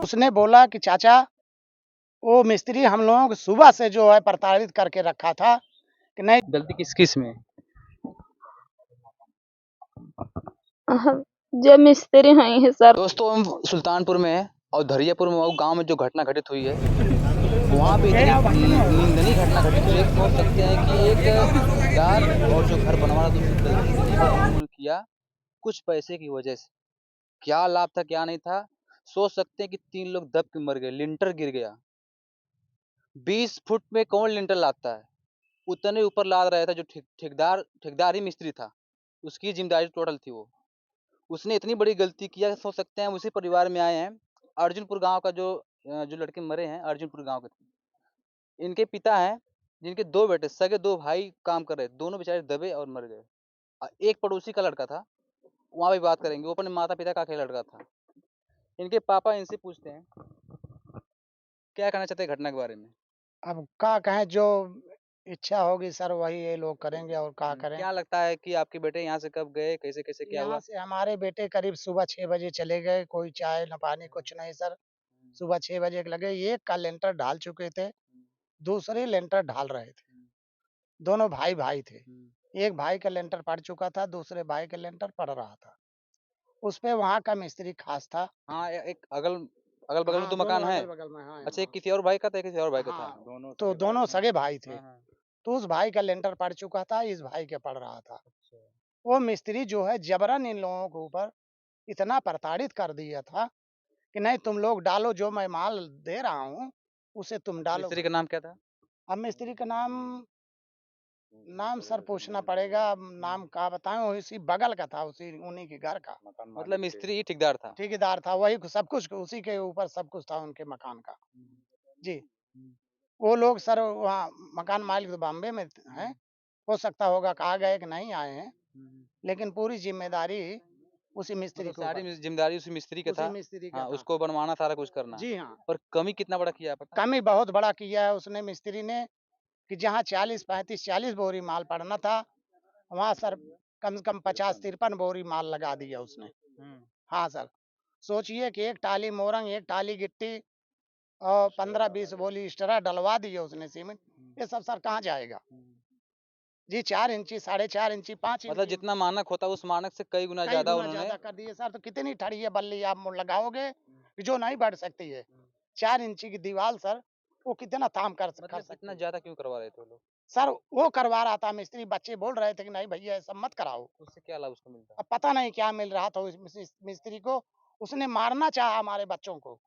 उसने बोला कि चाचा वो मिस्त्री हम लोगों को सुबह से जो है प्रताड़ित करके रखा था कि नहीं। गलती किस में? हम जब मिस्त्री हैं सर। दोस्तों हम सुल्तानपुर में हैं और धरियापुर में गांव में जो घटना घटित हुई है वहाँ पे इतनी निंदनीय घटना घटित हुई है कि सोच सकते हैं कि एक ठेकेदार और जो घर बनवा रहा था उसकी गलती से निर्मूल किया कुछ पैसे की वजह से। क्या लाभ था क्या नहीं था, सोच सकते हैं कि 3 लोग दब के मर गए, लिंटर गिर गया। 20 फुट में कौन लिंटर लादता है? उतने ऊपर लाद रहा था जो ठेकेदार ही मिस्त्री था, उसकी जिम्मेदारी टोटल थी वो। उसने इतनी बड़ी गलती किया, सोच सकते हैं हम उसी परिवार में आए हैं। अर्जुनपुर गांव का जो लड़के मरे हैं अर्जुनपुर गांव के थे। इनके पिता हैं जिनके 2 बेटे, सगे 2 भाई काम कर रहे थे, दोनों बेचारे दबे और मर गए। एक पड़ोसी का लड़का था, वहाँ भी बात करेंगे, वो अपने माता पिता का अकेला लड़का था। इनके पापा इनसे पूछते हैं क्या कहना चाहते हैं घटना के बारे में? अब क्या कहें, जो इच्छा होगी सर वही ये लोग करेंगे और क्या करें। क्या लगता है कि आपके बेटे यहाँ से कब गए, कैसे कैसे क्या यहाँ हुआ? से हमारे बेटे करीब सुबह 6 बजे चले गए, कोई चाय न पानी कुछ नहीं सर। सुबह 6 बजे के लगे, एक का लेंटर ढाल चुके थे, दूसरे लेंटर ढाल रहे थे। दोनों भाई थे। एक भाई का लेंटर पड़ चुका था, दूसरे भाई का लेंटर पड़ रहा था। उस पे वहाँ का मिस्त्री खास था। हाँ, एक अगल अगल बगल में हाँ, 2 मकान दोनों है। अगल-बगल में, हाँ, अच्छा, एक हाँ। किसी और भाई का था, एक किसी और भाई का था। हाँ, तो दोनों सगे भाई थे। हाँ, हाँ। तो उस भाई का लेंटर पड़ चुका था, इस भाई के पड़ रहा था। अच्छा। वो मिस्त्री जो है जबरन इन लोगों के ऊपर इतना प्रताड़ित कर दिया था कि नहीं तुम लोग डालो, जो मैं माल दे रहा हूँ, उसे तुम डालो। मिस्त्री का नाम क्या था? अब मिस्त्री का नाम नाम सर पूछना पड़ेगा, अब नाम क्या बताऊँ, इसी बगल का था, उसी उन्हीं के घर का। मतलब मिस्त्री ही ठेकेदार था। ठेकेदार था, वही सब कुछ उसी के ऊपर सब कुछ था उनके मकान का। जी, वो लोग सर वहाँ मकान मालिक तो बॉम्बे में हैं, हो सकता होगा कहा गए कि नहीं आए हैं, लेकिन पूरी ज़िम्मेदारी उसी मिस्त्री मतलब के सारी ऊपर, जिम्मेदारी उसी मिस्त्री का उसी था। मिस्त्री का हाँ, था। उसको बनवाना सारा कुछ करना। जी हाँ, पर कमी कितना बड़ा किया है पता है? कमी बहुत बड़ा किया है उसने मिस्त्री ने कि जहाँ 40, 35, 40 बोरी माल पड़ना था, वहाँ सर कम से कम 50-53 बोरी माल लगा दिया उसने। हुँ। हाँ सर, सोचिए कि 1 टाली मोरंग, 1 टाली गिट्टी और 15-20 बोरी एक्स्ट्रा डलवा दिए उसने सीमेंट। ये सब सर कहाँ जाएगा? जी, 4 इंची, साढ़े 4 इंची, 5 मतलब इंची जितना मानक होता है उस मानक से कई गुना कई ज़्यादा गुना उन्होंने। ज़्यादा कर दिए सर। तो कितनी ठड़िया बल्ली आप लगाओगे कि जो नहीं बढ़ सकती है। 4 इंची की दीवार सर, वो कितना काम कर मतलब सकती इतना है। ज़्यादा क्यों करवा रहे थे वो लोग? सर वो करवा रहा था मिस्त्री, बच्चे बोल रहे थे कि नहीं भैया ये सब मत कराओ। उससे क्या लाभ उसको मिलता? अब पता नहीं क्या मिल रहा था उस मिस्त्री को, उसने मारना चाहा हमारे बच्चों को।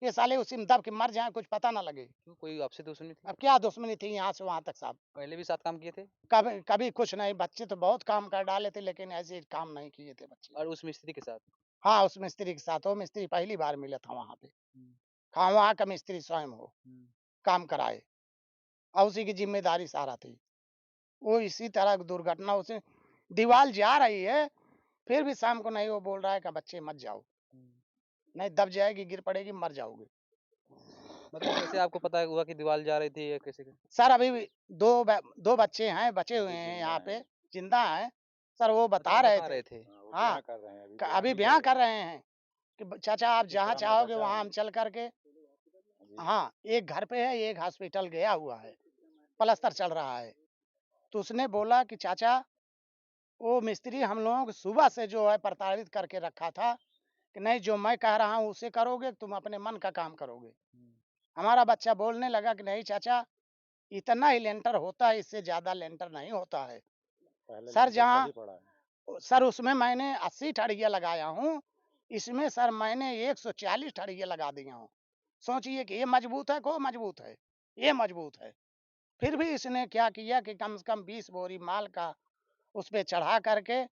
ये साले उसी में दब के मर जाएँ, कुछ पता ना लगे। क्यों, कोई आपसे दुश्मनी थी? अब क्या दुश्मनी थी यहाँ से वहाँ तक साहब। पहले भी साथ काम किए थे? कभी कभी कुछ नहीं, बच्चे तो बहुत काम कर डाले थे लेकिन ऐसे काम नहीं किए थे बच्चे। और उस मिस्त्री के साथ? हाँ, उस मिस्त्री के साथ, वो मिस्त्री पहली बार मिला था वहाँ पे। हुँ, हाँ, वहाँ का मिस्त्री स्वयं हो, हुँ। काम कराए और उसी की ज़िम्मेदारी सारा थी। वो इसी तरह की दुर्घटना उसे दीवार जा रही है, फिर भी शाम को नहीं वो बोल रहा है कि बच्चे मत जाओ, नहीं दब जाएगी, गिर पड़ेगी, मर जाओगे। मतलब कैसे आपको पता हुआ कि दीवार जा रही थी या कैसे? सर अभी भी 2 बच्चे हैं, बचे हुए हैं यहाँ पे, ज़िंदा हैं। सर वो मतलब बता वो रहे बता थे। रहे थे। हाँ, अभी बयाँ कर रहे हैं कि चाचा आप जहाँ चाहोगे वहाँ हम चल कर के। हाँ, एक घर पे है, एक हॉस्पिटल गया हुआ है, प्लास्टर चल रहा है। तो उसने बोला कि चाचा वो मिस्त्री हम लोगों को सुबह से जो है प्रताड़ित करके रखा था कि नहीं जो मैं कह रहा हूँ उसे करोगे, तुम अपने मन का काम करोगे। हमारा बच्चा बोलने लगा कि नहीं चाचा, इतना ही लेंटर होता है, इससे ज्यादा लेंटर नहीं होता है। सर जहाँ सर उसमें मैंने 80 ठड़िया लगाया हूँ, इसमें सर मैंने 140 ठड़िया लगा दिया हूँ। सोचिए कि ये मजबूत है को मजबूत है, ये मजबूत है। फिर भी इसने क्या किया कि कम से कम 20 बोरी माल का उस पे चढ़ा करके,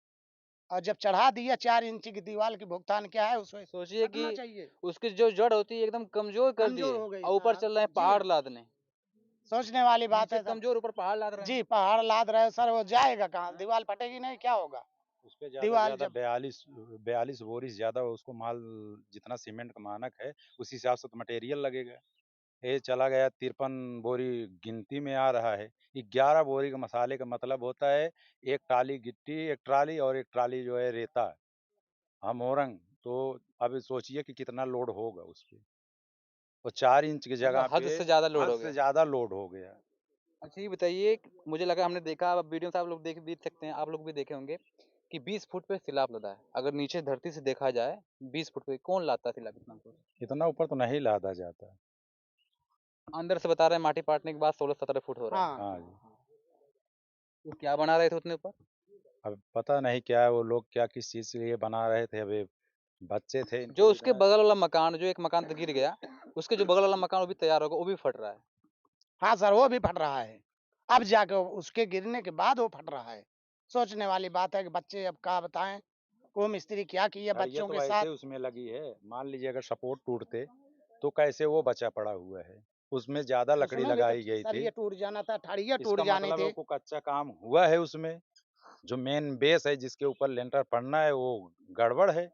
और जब चढ़ा दिया 4 इंची की दीवार की, भुगतान क्या है उसमें सोचिए कि हटना चाहिए। उसकी जो जड़ होती है एकदम कमज़ोर कर कमज़ोर दिए हो गई और ऊपर साहब। चल रहे हैं जी पहाड़ हाँ, लादने। सोचने वाली बात नीचे है सर। कमज़ोर, ऊपर पहाड़ लाद रहे जी, हैं। पहाड़ लाद रहे हो सर, वो जाएगा कहाँ? दीवार फटेगी नहीं, क्या होगा? उसपे ज़्यादा से दीवार ज़्यादा जब 42 बोरी से ज़्यादा उसको माल जितना सीमेंट का मानक है, उस हिसाब से तो मटेरियल लगेगा। ये चला गया 53 बोरी गिनती में आ रहा है। 11 बोरी का मसाले का मतलब होता है 1 ट्राली गिट्टी, 1 ट्राली और 1 ट्राली जो है रेता, मोरंग तो अब सोचिए कि कितना लोड होगा उस पे। और 4 इंच की जगह मतलब हद पे से ज़्यादा लोड हद हो से गया। ज़्यादा लोड हो गया। अच्छा ये बताइए, मुझे लगा हमने देखा, अब वीडियो में आप लोग देख सकते हैं, आप लोग भी देखे होंगे कि 20 फुट पे स्लैब लदा है। अगर नीचे धरती से देखा जाए 20 फुट पे कौन लाता है स्लैब इतना ऊपर? इतना ऊपर तो नहीं लादा जाता। अंदर से बता रहे हैं माटी पाटने के बाद 16-17 फुट हो रहा है। हाँ हाँ जी। वो क्या बना रहे थे उतने ऊपर? अब पता नहीं क्या वो लोग क्या किस चीज़ के लिए बना रहे थे, अभी बच्चे थे जो इनको उसके इतना। बगल वाला मकान, जो एक मकान तो गिर गया, उसके जो बगल वाला मकान वो भी तैयार होगा, वो भी फट रहा है। हाँ सर, वो भी फट रहा है। अब जाके उसके गिरने के बाद वो फट रहा है। सोचने वाली बात है कि बच्चे अब क्या बताएं, वो मिस्त्री क्या किया सरिया बच्चों तो के साथ। ऐसे उसमें लगी है, मान लीजिए अगर सपोर्ट टूटते तो कैसे वो बचा पड़ा हुआ है। उसमें ज़्यादा लकड़ी उसमें भी तो लगाई गई थी। सरिया टूट जाना था, ठड़िया टूट इसका जानी मतलब है थी। वो कच्चा काम हुआ है उसमें। जो मेन बेस है जिसके ऊपर लेंटर पड़ना है वो गड़बड़ है,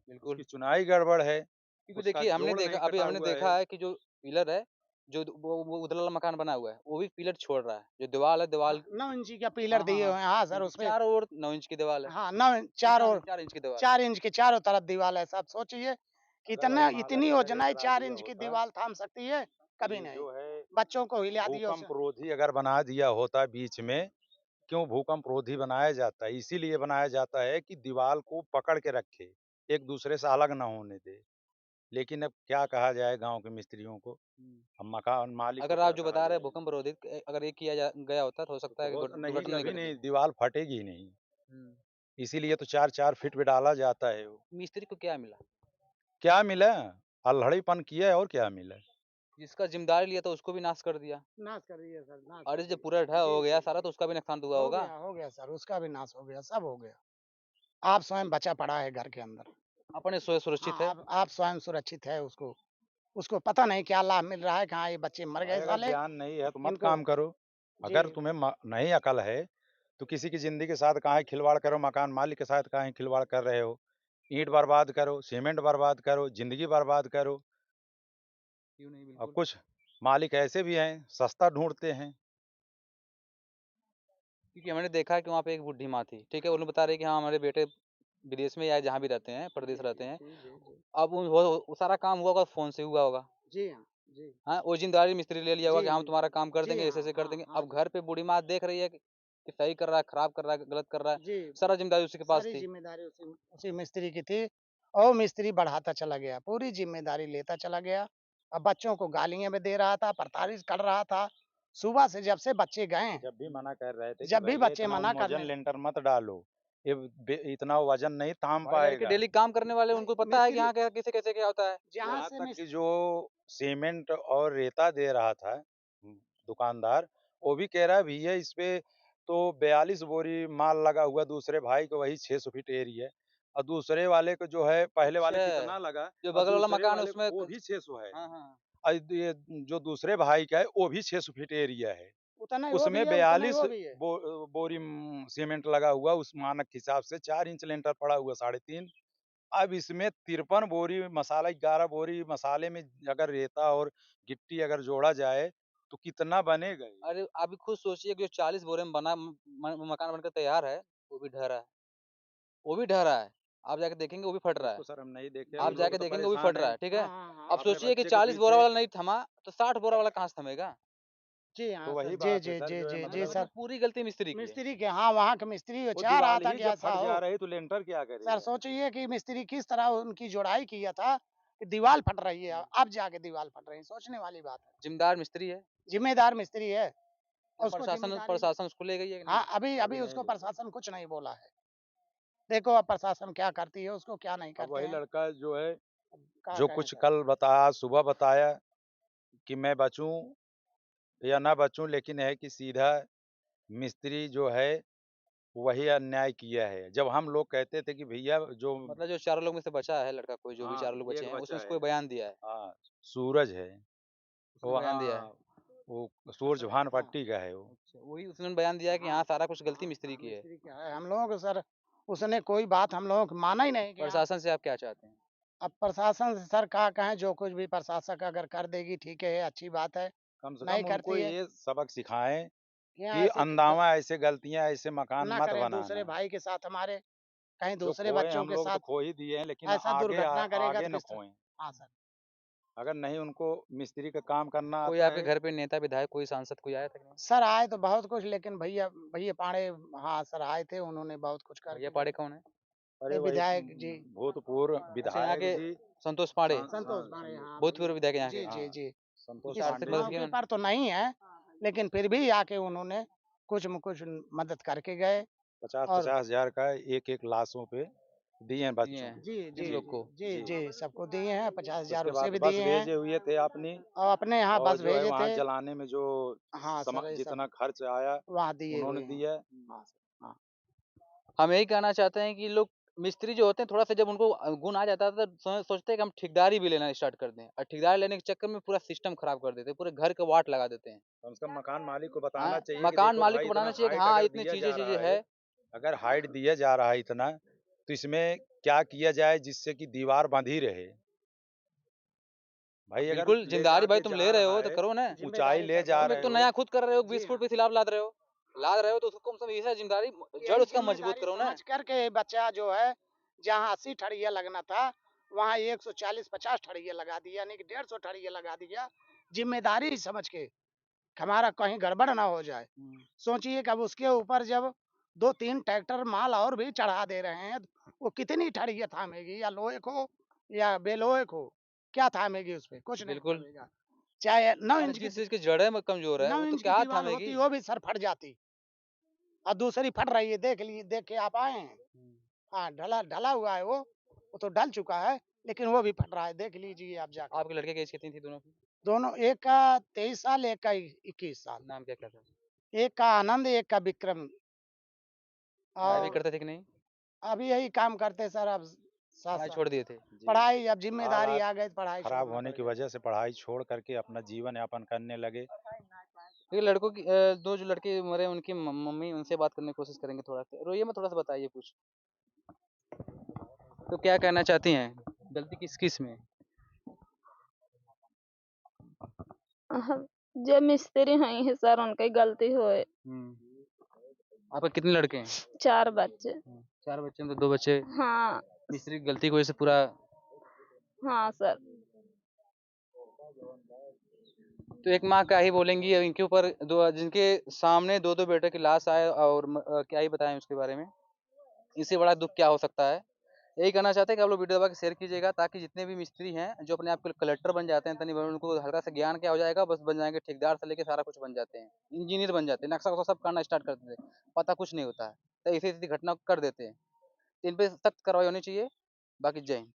बिल्कुल। उसकी चुनाई गड़बड़ है, क्योंकि उसका देखिए हमने जोड़ देखा, नहीं अभी कटा हमने हुआ देखा है। है कि जो पिलर है, जो वो उधर वाला मकान बना हुआ है, वो भी पिलर छोड़ रहा है। जो दीवार है, दीवार। हाँ, 9 इंची का पिलर हाँ, हाँ, दिए हाँ। हुए हैं। हाँ सर, बिल्कुल उसपे चारों ओर 9 इंच की दीवार है। हाँ, 9 नहीं, 4 और 4 इंच की दीवार है। 4 इंच की चारों तरफ दीवार है साहब। सोचिए कि अगर वही इतना मालक इतनी अगर ये योजनाएँ करा 4 दिया इंच की होता, दीवार थाम सकती है? कभी ये नहीं। जो है बच्चों को हिला दिया उसे। भूकंप रोधी अगर बना दिया होता बीच में, क्यों भूकंप रोधी बनाया जाता है? इसीलिए बनाया जाता है कि दीवार को पकड़ के रखे, एक दूसरे से अलग ना होने दे। लेकिन अब क्या कहा जाए गाँव के मिस्त्रियों को, हुँ। अब मकान मालिक को अगर आप क्या जो कहा बता रहे हैं जाए? भूकंप रोधी, अगर ये किया जा गया होता तो हो सकता है कि हो नहीं, दुर्घटना नहीं कभी घटती। नहीं, दीवार फटेगी नहीं। हुँ। इसीलिए तो 4-4 फीट पे डाला जाता है वो। मिस्त्री को क्या मिला? क्या मिला? अल्हड़ीपन किया है और क्या मिला? जिसका ज़िम्मेदारी लिया था उसको भी नाश कर दिया। नाश कर दिया सर, नाश और कर ये जब दिया। पूरा ढह हो जी, गया जी। सारा, तो उसका भी नुकसान तो हुआ होगा। हो गया सर, उसका भी नाश हो गया, सब हो गया। आप स्वयं बचा पड़ा है घर के अंदर। अपने स्वयं सुरक्षित हाँ, है। आप स्वयं सुरक्षित है उसको। उसको पता नहीं क्या लाभ मिल रहा है, कहाँ ये बच्चे मर भाई गए अगर साले, ज्ञान नहीं है तो मत इनको काम करो। जी। अगर तुम्हें नहीं अकल है तो किसी की जिंदगी के साथ काहे खिलवाड़ करो, मकान मालिक के साथ काहे खिलवाड़ कर रहे हो? ईंट बर्बाद करो, सीमेंट बर्बाद करो, जिंदगी बर्बाद करो। क्यों नहीं, और बिल्कुल। कुछ मालिक ऐसे भी हैं सस्ता ढूंढते हैं। क्योंकि हमने देखा है कि वहाँ पे एक बूढ़ी माँ थी, ठीक है? वो लोग बता रहे हैं कि हाँ, हमारे बेटे विदेश में या जहाँ भी रहते हैं, जी, परदेश रहते हैं। जी, जी, जी। अब वो सारा काम हुआ होगा फ़ोन से हुआ होगा। जी हाँ, जी। हाँ, वो ज़िम्मेदारी मिस्त्री ले लिया होगा जी, कि हम जी। तुम्हारा काम कर जी देंगे, हाँ, ऐसे-ऐसे कर हाँ, देंगे। हाँ अब जी। घर पे बूढ़ी माँ देख रही है कि सही कर रहा है, खराब कर रहा है, गलत कर रहा है। जी, सारा ज़िम्मेदारी उसी के पास सारी थी। ज़िम्मेदारी उसी मिस्त्री की थी और मिस्त्री बढ़ाता चला गया, पूरी ज़िम्मेदारी लेता चला गया। अब बच्चों को गालियाँ भी दे रहा था, प्रताड़ित कर रहा था। सुबह से जब से बच्चे गए, जब भी मना कर रहे थे कि जब भी भैया बच्चे इतना मना वजन करने लेंटर मत डालो, ये इतना वजन नहीं थाम भर भर के पाएगा। डेली काम करने वाले, उनको पता है कि मिस्त्री यहाँ क्या कैसे कैसे क्या होता है। जहाँ यहाँ से तक मिस कि जो सीमेंट और रेता दे रहा था दुकानदार, वो भी कह रहा है भैया इस पे तो 42 बोरी माल लगा हुआ, दूसरे भाई को वही 600 फीट एरिया है और दूसरे वाले को जो है पहले वाले अच्छा, कितना लगा जो और बगल वाला दूसरे मकान है वाले को उसमें वो क भी 600 है। हाँ, हाँ। ये जो दूसरे भाई का है वो भी 600 फीट एरिया है। उतना ही वो उसमें भी है, उतना ही 42 वो भी है। बोरी सीमेंट लगा हुआ, उस मानक के हिसाब से 4 इंच लेंटर पड़ा हुआ 3.5। अब इसमें 53 बोरी मसाला, 11 बोरी मसाले में अगर रेता और गिट्टी अगर जोड़ा जाए तो कितना बनेगा ये? अरे, आप भी खुद सोचिए कि जो 40 बोरे में बना मकान बनकर तैयार है, वो भी ढह रहा है। वो भी ढह रहा है। आप जाके देखेंगे वो भी फट रहा है। उसको सर हम नहीं देखे, आप हम लोग जाके तो देखेंगे वो भी परेशान फट रहा हैं है, ठीक हाँ, है? हाँ, हाँ। अब अपने सोचिए कि बच्चे के 40 बोरा पीछे। वाला नहीं थमा, तो 60 बोरा वाला कहाँ से थमेगा? जी हाँ तो सर। वही जी, बात है जी, सर, जी, जो है जी, हाँ, जी तो मतलब मतलब सर। पूरी गलती मिस्त्री की है। मिस्त्री के हाँ, वहाँ के मिस्त्री वो वो चाह रहा दीवार था ही कि जब ऐसा फट जा हो। रही तो लेंटर क्या सर करेगा? सोचिए कि मिस्त्री किस तरह उनकी जोड़ाई किया था कि दीवार फट रही है, अब जाके दीवार फट रही है, सोचने वाली बात है। ज़िम्मेदार मिस्त्री है। ज़िम्मेदार मिस्त्री है, तो उसको प्रशासन ज़िम्मेदारी प्रशासन उसको ले गई है कि नहीं? हाँ, अभी अभी अभी नहीं उसको ले गए। प्रशासन कुछ नहीं बोला है। देखो अब प्रशासन क्या करती है, उसको क्या नहीं अब करते वही हैं, लड़का जो है, क्या जो कहें कुछ सर। कल बताया, सुबह बताया कि मैं बचूँ या ना बचूँ, लेकिन है कि सीधा मिस्त्री जो है वही अन्याय किया है। जब हम लोग कहते थे कि भैया जो मतलब जो चारों लोग में से बचा है लड़का, कोई जो भी हाँ, चारों लोग बचे एक हैं, उसमें बचा से है। कोई बयान दिया है। हाँ, सूरज है। उसने बयान दिया है। वहाँ वो सूरजभान हाँ, पट्टी का है वो। अच्छा, वही उसने बयान दिया है कि हाँ, हाँ, सारा कुछ गलती हाँ, मिस्त्री हाँ, की है। मिस्त्री क्या है, हम लोगों को सर उसने कोई बात हम लोगों को माना ही नहीं कि हाँ, प्रशासन से आप क्या चाहते हैं? अब प्रशासन से सर क्या कहें, जो कुछ भी प्रशासक अगर कर देगी ठीक है, अच्छी बात है, कम से नहीं कम उनको करती है ये सबक सिखाएँ कि हाँ कि ऐसे अंधावा ऐसे गलतियाँ, ऐसे मकान ना मत करें दूसरे बनाना। भाई के साथ हमारे। कहीं जो दूसरे खोए बच्चों हम के लोग तो साथ खो ही दिए हैं, लेकिन ऐसा दुर्घटना करेगा आगे तो न किस तरह। खोएं। हाँ सर। अगर नहीं उनको मिस्त्री का काम करना कोई आता आपके है, घर पे नेता विधायक कोई सांसद कोई आया था कि नहीं? सर आए तो बहुत कुछ, लेकिन भैया भैया पांडे, हाँ सर आए थे, उन्होंने बहुत कुछ भैया करके पाड़े गए। कौन है? अरे ये वही विधायक जी, भूतपूर्व अच्छा, यहाँ विधायक के जी, संतोष पांडे, संतोष पांडे, हाँ भूतपूर्व भैया। विधायक यहाँ जी के। जी हाँ, जी। संतोष कुछ आर्थिक पांडे मदद मौके की उन्होंने? पर तो नहीं है, लेकिन फिर भी आके उन्होंने कुछ न कुछ मदद करके गए। 50-50 और हजार का एक-एक लाशों पे दिए हैं दिए बच्चों हैं को। जी किन जी लोग को? जी जी। जी सबको दिए हैं, 50,000 उसके उसे बाद भी बस दिए हैं, भेजे हुए थे अपनी, और अपने यहाँ और बस जो है भेजे वहाँ थे। जलाने में जो हाँ सर, ये सब जितना खर्च आया वहाँ दिए उन्होंने हुए हैं। दिया। हाँ सर, हाँ। हम यही कहना चाहते हैं कि लोग मिस्त्री जो होते हैं थोड़ा सा जब उनको गुण आ जाता है तो सोचते हैं कि हम ठेकेदारी भी लेना स्टार्ट कर दें, और ठेकेदारी लेने के चक्कर में पूरा सिस्टम खराब कर देते हैं, पूरे घर के वाट लगा देते हैं। कम से कम मकान मालिक को बताना हाँ, चाहिए कि मकान देखो मालिक भाई को इतना बताना चाहिए कि हाइट हाँ अगर इतनी दिया चीजें जा चीजें रहा है, है। अगर हाइट दिया जा रहा है इतना, तो इसमें क्या किया जाए जिससे कि दीवार बंधी रहे। भाई अगर बिल्कुल ले जिम्मेदारी भाई जाके तुम जा ले रहे रहा हो तो है, करो ना। ऊंचाई जिम्मेदारी ले सर जा तुम बहुत एक रहे तो हो, नया खुद कर रहे हो, जी 20 फुट हाँ। पे स्लैब लाद रहे हो तो उसको कम से कम ये जिम्मेदारी जड़ यही उसका मजबूत जिम्मेदारी करो ना। समझ करके बच्चा जो है, जहाँ 80 ठड़िया लगना था, वहाँ 140-50 ठड़िया लगा दिया, यानी कि 150 ठड़िया लगा दिया। जिम्मेदारी समझ के, हमारा कहीं गड़बड़ ना हो जाए। सोचिए कि अब उसके ऊपर जब 2-3 ट्रैक्टर माल और भी चढ़ा दे रहे हैं, वो कितनी ठड़िया थामेगी, या लोहे को या बेलोहे को, क्या थामेगी उस पे? कुछ नहीं बिल्कुल। थामेगा। चाहे 9 अरे इंच की जिस चीज की जड़ें कमजोर है 9 वो तो इंच की क्या दीवार थामेगी। होती, वो भी सर फट जाती, और दूसरी फट रही है, देख के आप आए हैं? हाँ, ढला ढला हुआ है वो तो ढल चुका है, लेकिन वो भी फट रहा है, देख लीजिए आप जाके। आपके लड़के की एज कितनी थी दोनों की? दोनों, एक का 23 साल, एक का 21 साल। नाम क्या क्या था? एक का आनंद, एक का विक्रम। पढ़ाई भी और करते थे कि नहीं? अभी यही काम करते सर, अब साथ पढ़ाई साथ छोड़ दिए थे? जी, पढ़ाई, अब जिम्मेदारी हालात आ गई, पढ़ाई खराब छोड़ना होने पड़ की गया। वजह से पढ़ाई छोड़ करके अपना जीवन यापन करने लगे। ये लड़कों की दो जो लड़के मरे उनकी मम्मी, उनसे बात करने की कोशिश करेंगे थोड़ा सा। रोइए मत, थोड़ा सा बताइए कुछ। तो क्या कहना चाहती हैं? गलती किस किस में? हम जो मिस्त्री हैं सर उनकी गलती हुई। आपके कितने लड़के हैं? 4 बच्चे। 4 बच्चे में तो 2 बच्चे हाँ। मिस्त्री की गलती की वजह से पूरा। हाँ सर। तो एक माँ क्या ही बोलेंगी अब इनके ऊपर, दो जिनके सामने 2-2 बेटे की लाश आए, और क्या ही बताएं उसके बारे में। इससे बड़ा दुख क्या हो सकता है। यही कहना चाहते हैं कि आप लोग वीडियो दबा के शेयर कीजिएगा, ताकि जितने भी मिस्त्री हैं जो अपने आप को कलेक्टर बन जाते हैं, तनी उनको हल्का सा ज्ञान क्या हो जाएगा, बस बन जाएंगे ठेकेदार से लेके सारा कुछ बन जाते हैं, इंजीनियर बन जाते हैं, नक्शा वक्शा सब करना स्टार्ट कर देते हैं, पता कुछ नहीं होता है, तो ऐसी ऐसी घटना कर देते हैं। तो इन पे सख्त कार्रवाई होनी चाहिए। बाकी जय हिंद।